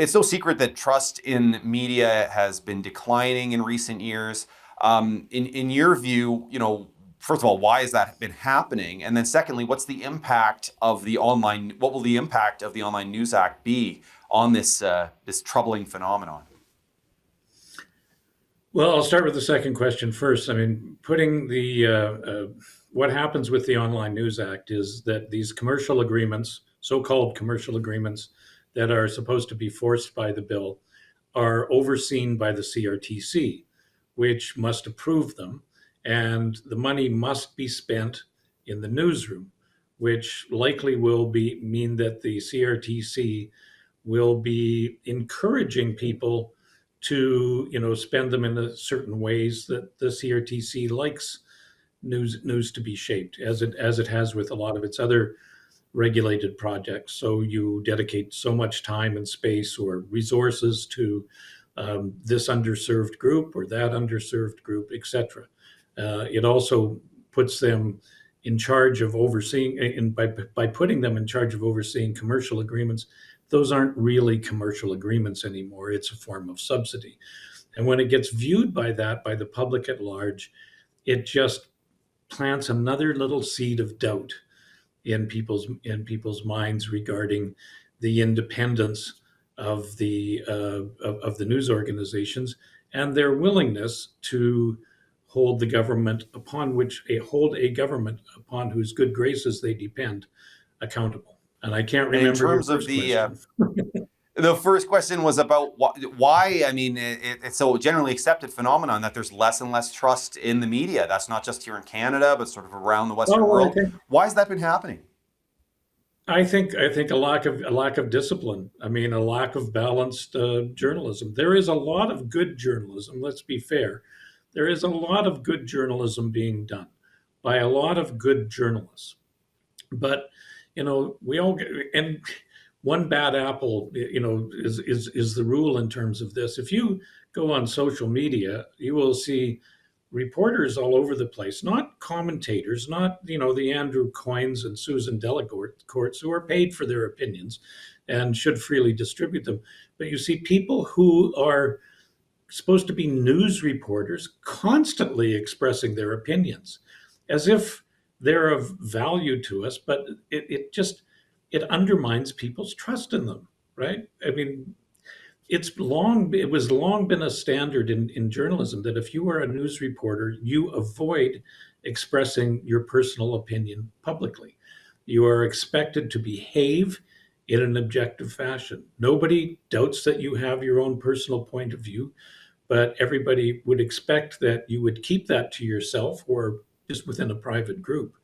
it's no secret that trust in media has been declining in recent years. In your view, first of all, why has that been happening? And then secondly, what will the impact of the Online News Act be on this troubling phenomenon? Well, I'll start with the second question first. I mean, putting what happens with the Online News Act is that these commercial agreements, so-called commercial agreements that are supposed to be forced by the bill, are overseen by the CRTC, which must approve them, and the money must be spent in the newsroom, which likely will mean that the CRTC will be encouraging people to spend them in certain ways that the CRTC likes news to be shaped, as it has with a lot of its other regulated projects. So you dedicate so much time and space or resources to this underserved group or that underserved group, etc. It also puts them in charge of overseeing, and by putting them in charge of overseeing commercial agreements, those aren't really commercial agreements anymore. It's a form of subsidy. And when it gets viewed by the public at large, it just plants another little seed of doubt in people's minds regarding the independence of the news organizations and their willingness to hold a government upon whose good graces they depend accountable. And I can't remember. In terms of the first question was about why. I mean, it's so generally accepted phenomenon that there's less and less trust in the media. That's not just here in Canada, but sort of around the Western world. Why has that been happening? I think a lack of discipline. I mean, a lack of balanced journalism. There is a lot of good journalism. Let's be fair. There is a lot of good journalism being done by a lot of good journalists. But we all get, and one bad apple, is the rule in terms of this. If you go on social media, you will see reporters all over the place, not commentators, not the Andrew Coynes and Susan Delacourts who are paid for their opinions and should freely distribute them. But you see people who are supposed to be news reporters constantly expressing their opinions as if they're of value to us, but it undermines people's trust in them, right? I mean, it was long been a standard in journalism that if you are a news reporter, you avoid expressing your personal opinion publicly. You are expected to behave in an objective fashion. Nobody doubts that you have your own personal point of view, but everybody would expect that you would keep that to yourself or just within a private group.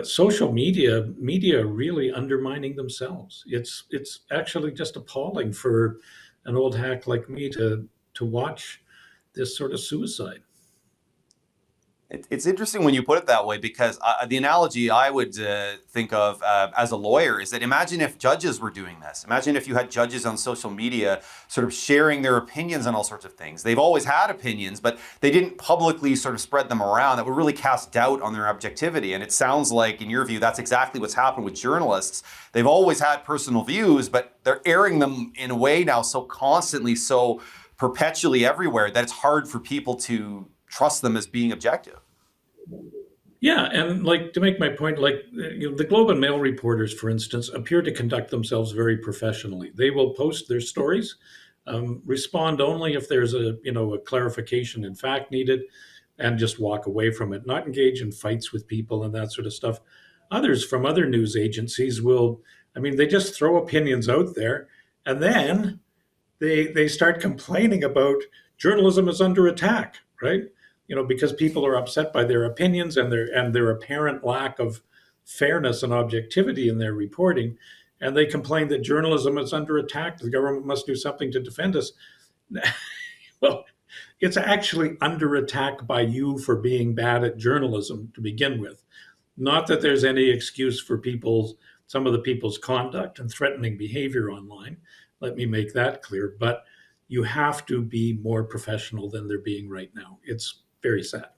Social media really undermining themselves. It's actually just appalling for an old hack like me to watch this sort of suicide. It's interesting when you put it that way, because the analogy I would think of as a lawyer is that imagine if judges were doing this. Imagine if you had judges on social media sort of sharing their opinions on all sorts of things. They've always had opinions, but they didn't publicly sort of spread them around. That would really cast doubt on their objectivity. And it sounds like, in your view, that's exactly what's happened with journalists. They've always had personal views, but they're airing them in a way now so constantly, so perpetually everywhere, that it's hard for people to trust them as being objective. Yeah, and like, to make my point, like, the Globe and Mail reporters, for instance, appear to conduct themselves very professionally. They will post their stories, respond only if there's a clarification in fact needed, and just walk away from it, not engage in fights with people and that sort of stuff. Others from other news agencies they just throw opinions out there, and then they start complaining about journalism is under attack, right? Because people are upset by their opinions and their apparent lack of fairness and objectivity in their reporting, and they complain that journalism is under attack. The government must do something to defend us. Well, it's actually under attack by you for being bad at journalism to begin with. Not that there's any excuse for some of the people's conduct and threatening behavior online. Let me make that clear. But you have to be more professional than they're being right now. It's very sad.